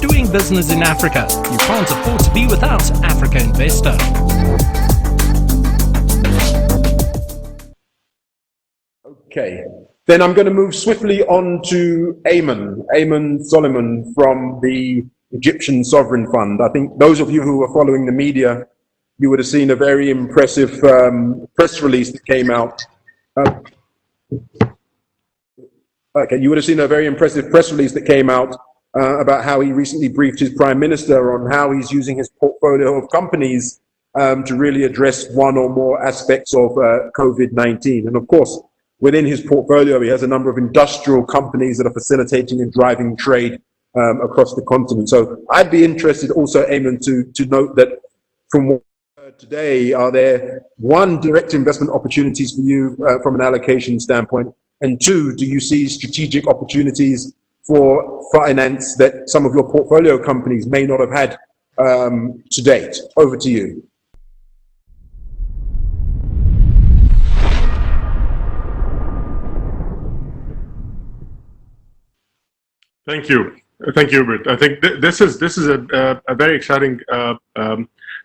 doing business in Africa. You can't afford to be without Africa Investor. Okay, then I'm going to move swiftly on to Ayman Soliman from the Egyptian Sovereign Fund. I think those of you who are following the media, you would have seen a very impressive press release that came out. You would have seen a very impressive press release that came out about how he recently briefed his Prime Minister on how he's using his portfolio of companies to really address one or more aspects of COVID-19. And of course, within his portfolio, he has a number of industrial companies that are facilitating and driving trade across the continent. So I'd be interested also, Ayman, to note that from what we heard today, are there, one, direct investment opportunities for you from an allocation standpoint? And two, do you see strategic opportunities for finance that some of your portfolio companies may not have had to date? Over to you. Thank you, Hubert. I think this is a very exciting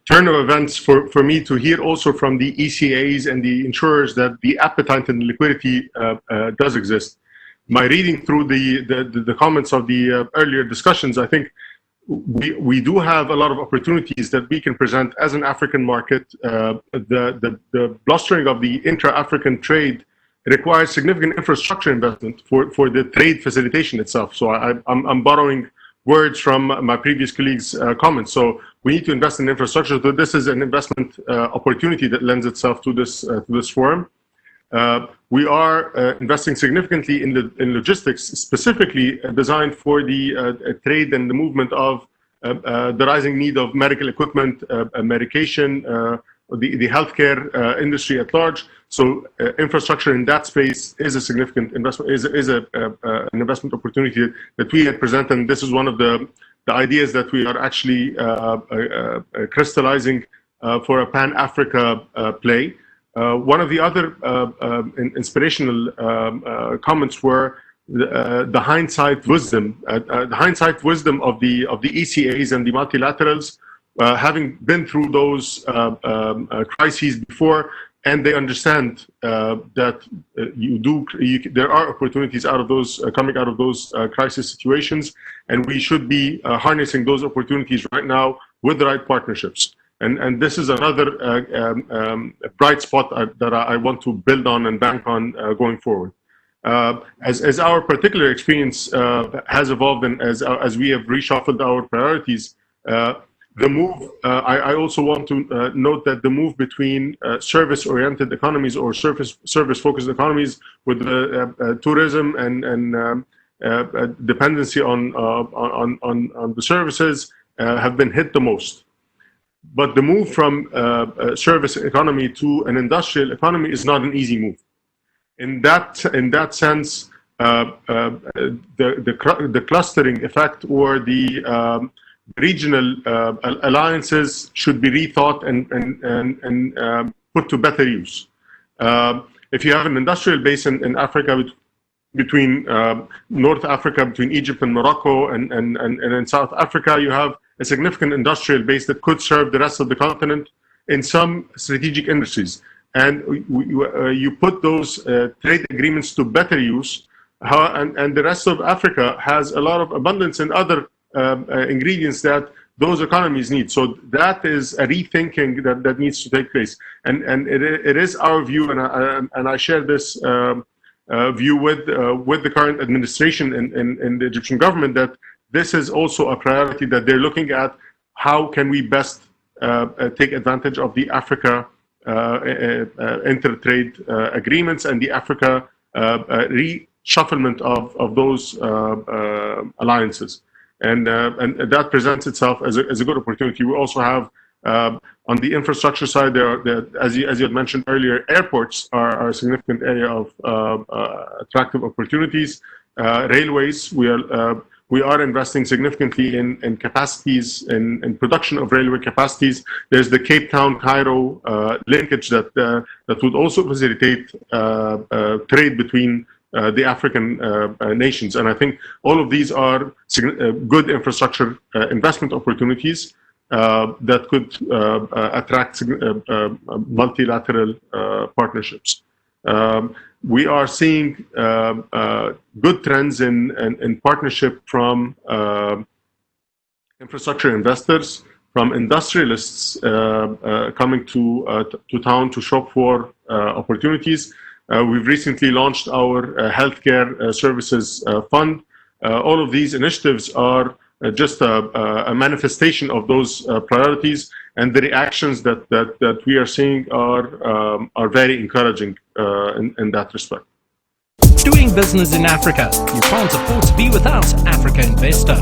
turn of events for me to hear also from the ECAs and the insurers that the appetite and liquidity does exist. My reading through the comments of the earlier discussions, I think we do have a lot of opportunities that we can present as an African market. The blustering of the intra-African trade requires significant infrastructure investment for the trade facilitation itself. So I'm borrowing words from my previous colleagues' comments. So we need to invest in infrastructure. So this is an investment opportunity that lends itself to this forum. We are investing significantly in logistics, specifically designed for the trade and the movement of the rising need of medical equipment, medication, the healthcare industry at large. So infrastructure in that space is a significant investment, is an investment opportunity that we had presented. And this is one of the ideas that we are actually crystallizing for a Pan-Africa play. One of the other inspirational comments were the hindsight wisdom, of the ECAs and the multilaterals, having been through those crises before, and they understand that there are opportunities out of those coming out of those crisis situations, and we should be harnessing those opportunities right now with the right partnerships. And this is another bright spot that I want to build on and bank on going forward. As our particular experience has evolved and as we have reshuffled our priorities, the move, I also want to note that the move between service-oriented economies or service-focused economies with tourism and dependency on the services have been hit the most. But the move from a service economy to an industrial economy is not an easy move. In that sense, the clustering effect or the regional alliances should be rethought and put to better use. If you have an industrial base in Africa between North Africa, between Egypt and Morocco, and in South Africa, you have a significant industrial base that could serve the rest of the continent in some strategic industries. And you put those trade agreements to better use, and the rest of Africa has a lot of abundance in other ingredients that those economies need. So that is a rethinking that needs to take place. And it is our view, and I share this view with the current administration in the Egyptian government, that this is also a priority that they're looking at. How can we best take advantage of the Africa inter-trade agreements and the Africa reshufflement of those alliances? And that presents itself as a good opportunity. We also have on the infrastructure side, as you had mentioned earlier, airports are a significant area of attractive opportunities. Railways, we are investing significantly in capacities, in production of railway capacities. There's the Cape Town-Cairo linkage that would also facilitate trade between the African nations. And I think all of these are good infrastructure investment opportunities that could attract multilateral partnerships. We are seeing good trends in partnership from infrastructure investors, from industrialists coming to town to shop for opportunities. We've recently launched our healthcare services fund. All of these initiatives are just a manifestation of those priorities, and the reactions that we are seeing are very encouraging in that respect. Doing business in Africa, you can't afford to be without Africa Investor.